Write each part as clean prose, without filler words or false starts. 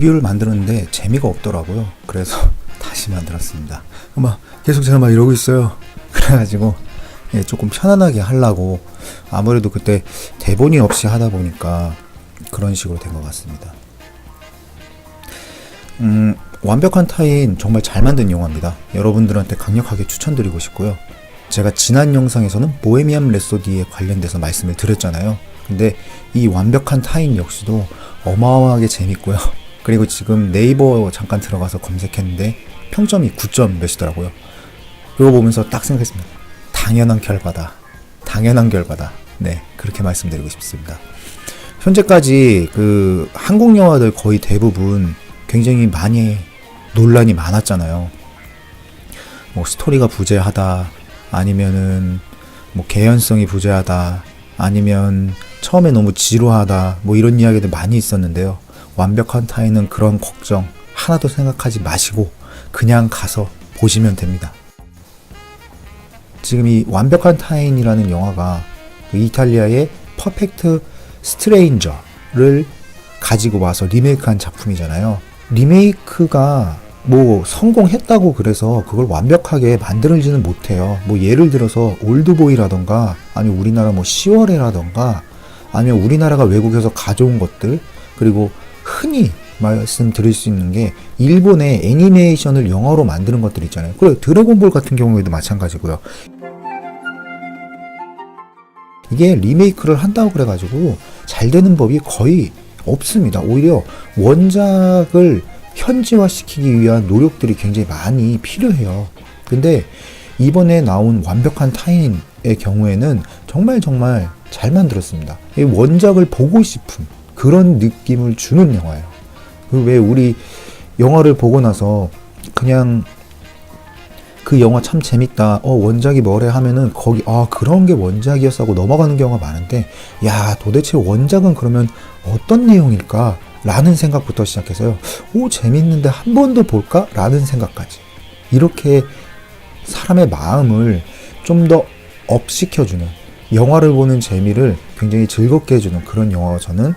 리뷰를 만들었는데 재미가 없더라고요. 그래서 다시 만들었습니다. 계속 제가 이러고 있어요. 그래가지고 조금 편안하게 하려고, 아무래도 그때 대본이 없이 하다 보니까 그런 식으로 된 것 같습니다. 완벽한 타인 정말 잘 만든 영화입니다. 여러분들한테 강력하게 추천드리고 싶고요. 제가 지난 영상에서는 보헤미안 랩소디에 관련돼서 말씀을 드렸잖아요. 근데 이 완벽한 타인 역시도 어마어마하게 재밌고요. 그리고 지금 네이버 잠깐 들어가서 검색했는데 평점이 9점 몇이더라고요. 그거 보면서 딱 생각했습니다. 당연한 결과다. 당연한 결과다. 네, 그렇게 말씀드리고 싶습니다. 현재까지 한국 영화들 거의 대부분 굉장히 많이 논란이 많았잖아요. 스토리가 부재하다, 아니면은 개연성이 부재하다, 아니면 처음에 너무 지루하다, 이런 이야기들 많이 있었는데요. 완벽한 타인은 그런 걱정 하나도 생각하지 마시고 그냥 가서 보시면 됩니다. 지금 이 완벽한 타인이라는 영화가 이탈리아의 퍼펙트 스트레인저를 가지고 와서 리메이크한 작품이잖아요. 리메이크가 성공했다고 그래서 그걸 완벽하게 만들지는 못해요. 예를 들어서 올드보이라던가, 아니면 우리나라 10월에라던가, 아니면 우리나라가 외국에서 가져온 것들, 그리고 흔히 말씀드릴 수 있는 게 일본의 애니메이션을 영어로 만드는 것들 있잖아요. 그리고 드래곤볼 같은 경우에도 마찬가지고요. 이게 리메이크를 한다고 그래가지고 잘 되는 법이 거의 없습니다. 오히려 원작을 현지화시키기 위한 노력들이 굉장히 많이 필요해요. 근데 이번에 나온 완벽한 타인의 경우에는 정말 잘 만들었습니다. 원작을 보고 싶은 그런 느낌을 주는 영화예요. 왜 우리 영화를 보고 나서 그냥 그 영화 참 재밌다, 원작이 뭐래 하면은 거기 그런 게 원작이었어 하고 넘어가는 경우가 많은데, 도대체 원작은 그러면 어떤 내용일까? 라는 생각부터 시작해서요. 재밌는데 한 번 더 볼까? 라는 생각까지. 이렇게 사람의 마음을 좀 더 업시켜주는, 영화를 보는 재미를 굉장히 즐겁게 해주는 그런 영화가 저는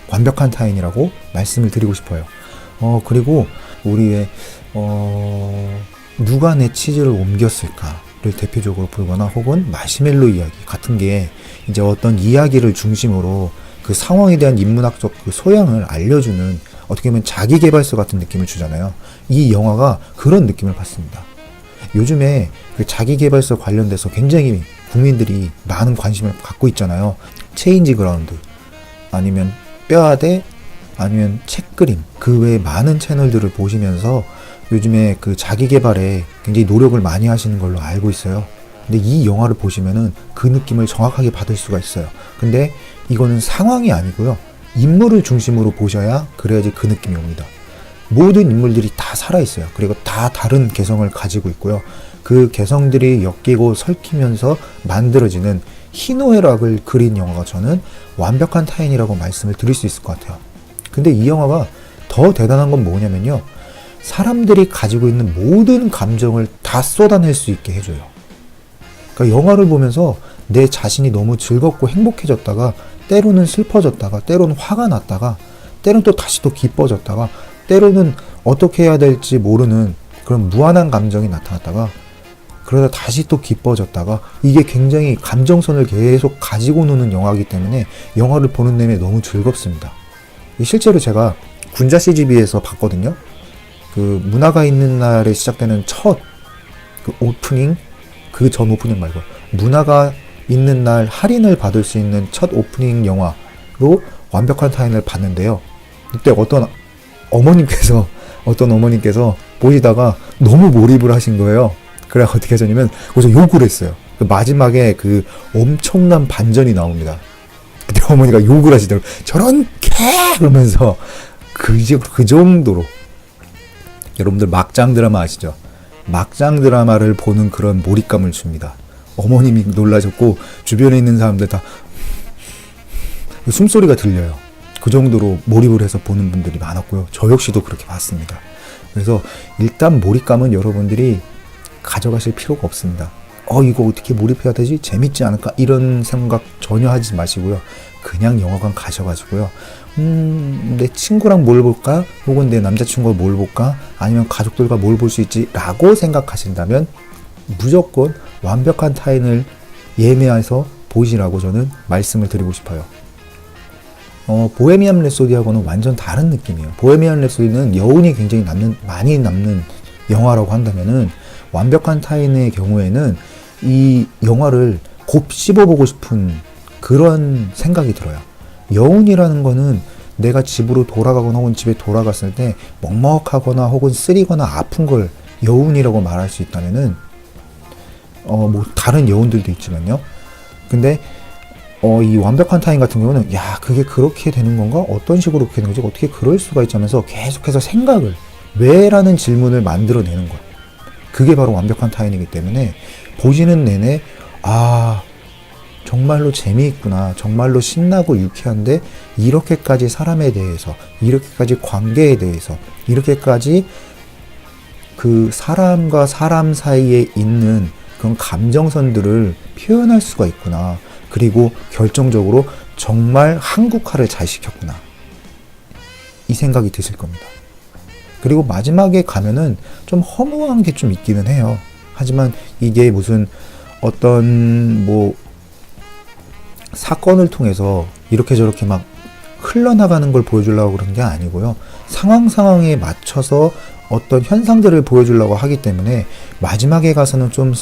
완벽한 타인이라고 말씀을 드리고 싶어요. 그리고 우리의 누가 내 치즈를 옮겼을까를 대표적으로 보거나, 혹은 마시멜로 이야기 같은 게 이제 어떤 이야기를 중심으로 그 상황에 대한 인문학적 소양을 알려주는, 어떻게 보면 자기계발서 같은 느낌을 주잖아요. 이 영화가 그런 느낌을 받습니다. 요즘에 그 자기계발서 관련돼서 굉장히 국민들이 많은 관심을 갖고 있잖아요. 체인지 그라운드, 아니면 뼈아대, 아니면 책그림, 그 외에 많은 채널들을 보시면서 요즘에 그 자기계발에 굉장히 노력을 많이 하시는 걸로 알고 있어요. 근데 이 영화를 보시면은 그 느낌을 정확하게 받을 수가 있어요. 근데 이거는 상황이 아니고요. 인물을 중심으로 보셔야 그래야지 그 느낌이 옵니다. 모든 인물들이 다 살아있어요. 그리고 다 다른 개성을 가지고 있고요. 그 개성들이 엮이고 설키면서 만들어지는 희노애락을 그린 영화가 저는 완벽한 타인이라고 말씀을 드릴 수 있을 것 같아요. 근데 이 영화가 더 대단한 건 뭐냐면요. 사람들이 가지고 있는 모든 감정을 다 쏟아낼 수 있게 해줘요. 그러니까 영화를 보면서 내 자신이 너무 즐겁고 행복해졌다가, 때로는 슬퍼졌다가, 때로는 화가 났다가, 때로는 또 다시 또 기뻐졌다가, 때로는 어떻게 해야 될지 모르는 그런 무한한 감정이 나타났다가, 그러다 다시 또 기뻐졌다가, 이게 굉장히 감정선을 계속 가지고 노는 영화이기 때문에 영화를 보는 내내 너무 즐겁습니다. 실제로 제가 군자 CGV에서 봤거든요. 그 문화가 있는 날에 시작되는 첫 오프닝, 그 전 오프닝 말고 문화가 있는 날 할인을 받을 수 있는 첫 오프닝 영화로 완벽한 타인을 봤는데요. 그때 어떤 어머님께서 보시다가 너무 몰입을 하신 거예요. 그래 어떻게 하셨냐면 거기서 욕을 했어요. 마지막에 그 엄청난 반전이 나옵니다. 그때 어머니가 욕을 하시더라고요. 저런 개! 그러면서 그 정도로. 여러분들 막장 드라마 아시죠? 막장 드라마를 보는 그런 몰입감을 줍니다. 어머님이 놀라셨고 주변에 있는 사람들 다 숨소리가 들려요. 그 정도로 몰입을 해서 보는 분들이 많았고요. 저 역시도 그렇게 봤습니다. 그래서 일단 몰입감은 여러분들이 가져가실 필요가 없습니다. 이거 어떻게 몰입해야 되지? 재밌지 않을까? 이런 생각 전혀 하지 마시고요. 그냥 영화관 가셔가지고요. 내 친구랑 뭘 볼까? 혹은 내 남자친구가 뭘 볼까? 아니면 가족들과 뭘 볼 수 있지? 라고 생각하신다면 무조건 완벽한 타인을 예매해서 보시라고 저는 말씀을 드리고 싶어요. 보헤미안 랩소디하고는 완전 다른 느낌이에요. 보헤미안 랩소디는 여운이 굉장히 많이 남는 영화라고 한다면은 완벽한 타인의 경우에는 이 영화를 곱씹어보고 싶은 그런 생각이 들어요. 여운이라는 거는 내가 집으로 돌아가거나 혹은 집에 돌아갔을 때 먹먹하거나 혹은 쓰리거나 아픈 걸 여운이라고 말할 수 있다면은 뭐 다른 여운들도 있지만요. 근데 이 완벽한 타인 같은 경우는 그게 그렇게 되는 건가? 어떤 식으로 그렇게 되는 거지? 어떻게 그럴 수가 있지 하면서 계속해서 생각을 왜라는 질문을 만들어내는 것. 그게 바로 완벽한 타인이기 때문에 보시는 내내 정말로 재미있구나. 정말로 신나고 유쾌한데 이렇게까지 사람에 대해서, 이렇게까지 관계에 대해서, 이렇게까지 그 사람과 사람 사이에 있는 그런 감정선들을 표현할 수가 있구나. 그리고 결정적으로 정말 한국화를 잘 시켰구나. 이 생각이 드실 겁니다. 그리고 마지막에 가면은 좀 허무한 게 좀 있기는 해요. 하지만 이게 무슨 어떤 사건을 통해서 이렇게 저렇게 막 흘러나가는 걸 보여주려고 그런 게 아니고요. 상황에 맞춰서 어떤 현상들을 보여주려고 하기 때문에 마지막에 가서는 좀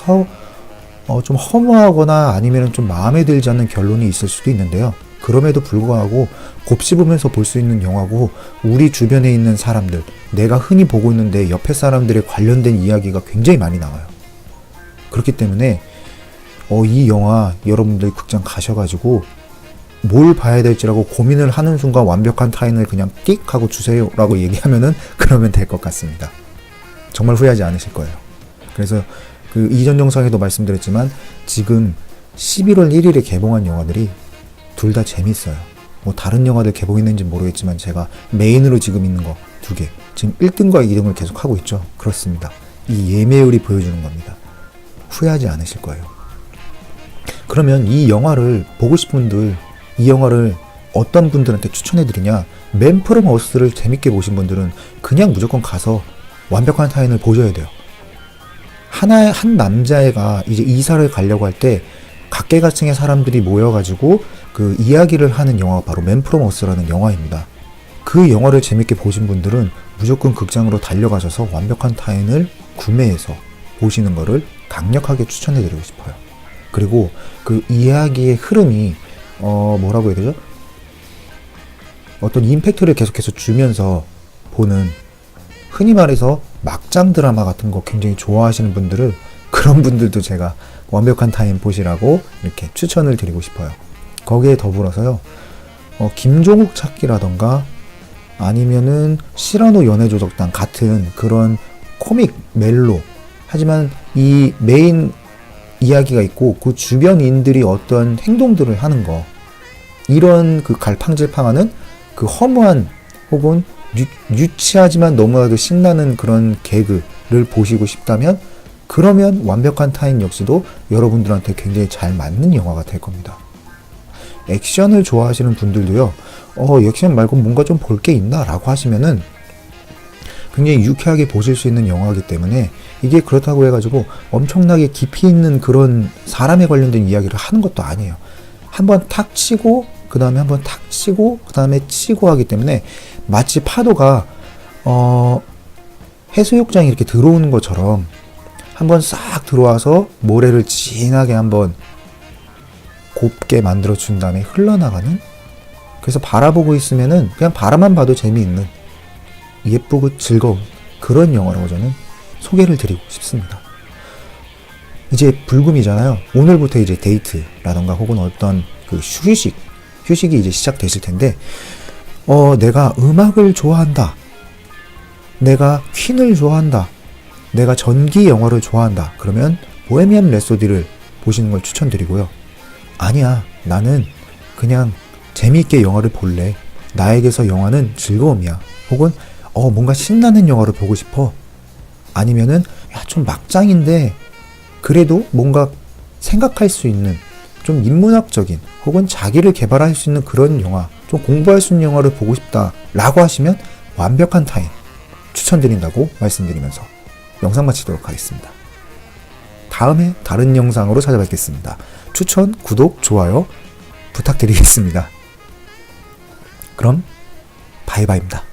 허무하거나 아니면 좀 마음에 들지 않는 결론이 있을 수도 있는데요. 그럼에도 불구하고 곱씹으면서 볼 수 있는 영화고 우리 주변에 있는 사람들, 내가 흔히 보고 있는데 옆에 사람들에 관련된 이야기가 굉장히 많이 나와요. 그렇기 때문에 이 영화 여러분들 극장 가셔가지고 뭘 봐야 될지라고 고민을 하는 순간 완벽한 타인을 그냥 띡 하고 주세요 라고 얘기하면은 그러면 될 것 같습니다. 정말 후회하지 않으실 거예요. 그래서 그 이전 영상에도 말씀드렸지만 지금 11월 1일에 개봉한 영화들이 둘 다 재밌어요. 다른 영화들 개봉했는지 모르겠지만 제가 메인으로 지금 있는 거 2개 지금 1등과 2등을 계속 하고 있죠. 그렇습니다. 이 예매율이 보여주는 겁니다. 후회하지 않으실 거예요. 그러면 이 영화를 보고 싶은 분들, 이 영화를 어떤 분들한테 추천해드리냐? 맨 프롬 어스를 재밌게 보신 분들은 그냥 무조건 가서 완벽한 타인을 보셔야 돼요. 한 남자애가 이제 이사를 가려고 할 때 각계각층의 사람들이 모여가지고 그 이야기를 하는 영화가 바로 맨 프롬 어스라는 영화입니다. 그 영화를 재밌게 보신 분들은 무조건 극장으로 달려가셔서 완벽한 타인을 구매해서 보시는 거를 강력하게 추천해드리고 싶어요. 그리고 그 이야기의 흐름이 뭐라고 해야 되죠? 어떤 임팩트를 계속해서 주면서 보는, 흔히 말해서 막장 드라마 같은 거 굉장히 좋아하시는 분들은 그런 분들도 제가 완벽한 타인 보시라고 이렇게 추천을 드리고 싶어요. 거기에 더불어서요, 김종욱 찾기라던가 아니면은 시라노 연애조작단 같은 그런 코믹 멜로, 하지만 이 메인 이야기가 있고 그 주변인들이 어떤 행동들을 하는 거, 이런 그 갈팡질팡하는 그 허무한 혹은 유치하지만 너무나도 신나는 그런 개그를 보시고 싶다면 그러면 완벽한 타인 역시도 여러분들한테 굉장히 잘 맞는 영화가 될 겁니다. 액션을 좋아하시는 분들도요, 액션 말고 뭔가 좀 볼 게 있나? 라고 하시면은 굉장히 유쾌하게 보실 수 있는 영화이기 때문에 이게 그렇다고 해가지고 엄청나게 깊이 있는 그런 사람에 관련된 이야기를 하는 것도 아니에요. 한번 탁 치고 그 다음에 한번 탁 치고 그 다음에 치고 하기 때문에 마치 파도가 해수욕장에 이렇게 들어오는 것처럼 한번 싹 들어와서 모래를 진하게 한번 곱게 만들어준 다음에 흘러나가는, 그래서 바라보고 있으면은 그냥 바라만 봐도 재미있는 예쁘고 즐거운 그런 영화라고 저는 소개를 드리고 싶습니다. 이제 불금이잖아요. 오늘부터 이제 데이트라던가 혹은 어떤 그 휴식이 이제 시작되실 텐데, 내가 음악을 좋아한다, 내가 퀸을 좋아한다, 내가 전기 영화를 좋아한다, 그러면 보헤미안 랩소디를 보시는 걸 추천드리고요. 아니야, 나는 그냥 재미있게 영화를 볼래, 나에게서 영화는 즐거움이야, 혹은 뭔가 신나는 영화를 보고 싶어, 아니면은 좀 막장인데 그래도 뭔가 생각할 수 있는 좀 인문학적인 혹은 자기를 개발할 수 있는 그런 영화, 좀 공부할 수 있는 영화를 보고 싶다라고 하시면 완벽한 타임 추천드린다고 말씀드리면서 영상 마치도록 하겠습니다. 다음에 다른 영상으로 찾아뵙겠습니다. 추천, 구독, 좋아요 부탁드리겠습니다. 그럼 바이바이입니다.